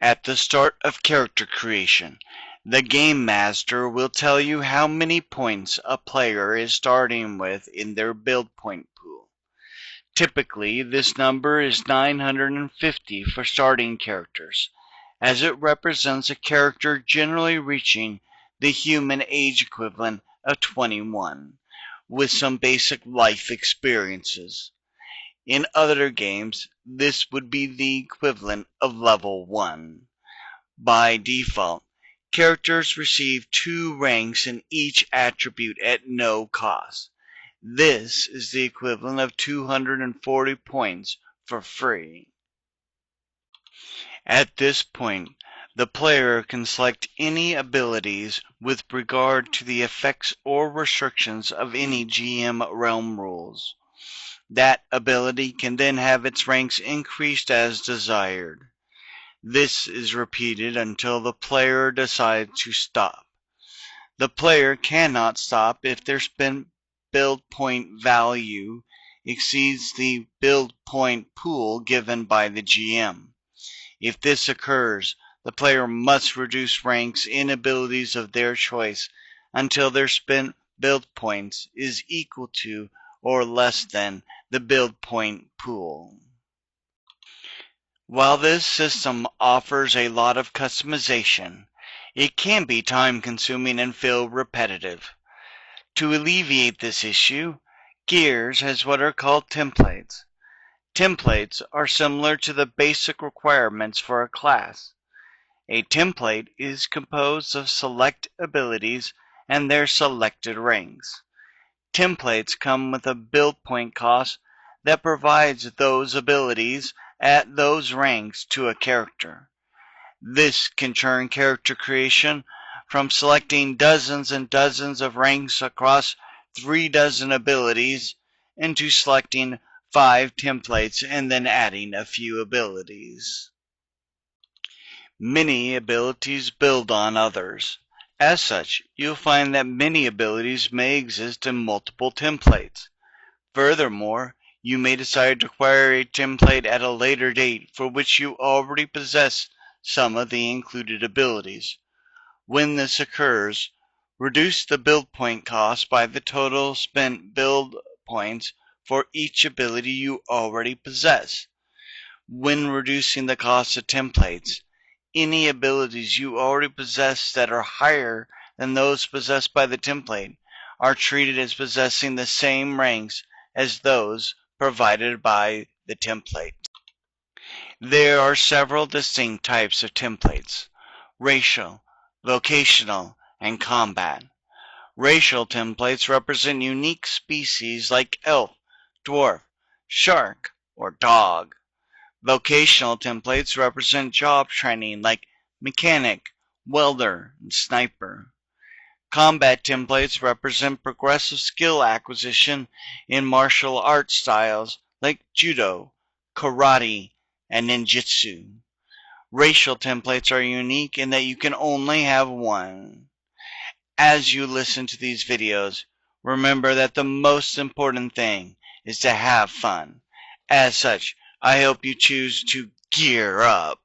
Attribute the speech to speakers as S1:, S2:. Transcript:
S1: At the start of character creation, the Game Master will tell you how many points a player is starting with in their build point pool. Typically, this number is 950 for starting characters, as it represents a character generally reaching the human age equivalent of 21, with some basic life experiences. In other games, this would be the equivalent of level 1. By default, characters receive 2 ranks in each attribute at no cost. This is the equivalent of 240 points for free. At this point, the player can select any abilities with regard to the effects or restrictions of any GM realm rules. That ability can then have its ranks increased as desired. This is repeated until the player decides to stop. The player cannot stop if their spent build point value exceeds the build point pool given by the GM. If this occurs, the player must reduce ranks in abilities of their choice until their spent build points is equal to or less than the build point pool. While this system offers a lot of customization, it can be time-consuming and feel repetitive. To alleviate this issue, Gears has what are called templates. Templates are similar to the basic requirements for a class. A template is composed of select abilities and their selected ranks. Templates come with a build point cost that provides those abilities at those ranks to a character. This can turn character creation from selecting dozens and dozens of ranks across 3 dozen abilities into selecting 5 templates and then adding a few abilities. Many abilities build on others. As such, you'll find that many abilities may exist in multiple templates. Furthermore, you may decide to acquire a template at a later date for which you already possess some of the included abilities. When this occurs, reduce the build point cost by the total spent build points for each ability you already possess. When reducing the cost of templates, any abilities you already possess that are higher than those possessed by the template are treated as possessing the same ranks as those provided by the template. There are several distinct types of templates: racial, vocational, and combat. Racial templates represent unique species like elf, dwarf, shark, or dog. Vocational templates represent job training like mechanic, welder, and sniper. Combat templates represent progressive skill acquisition in martial arts styles like judo, karate, and ninjutsu. Racial templates are unique in that you can only have one. As you listen to these videos, remember that the most important thing is to have fun. As such, I hope you choose to gear up.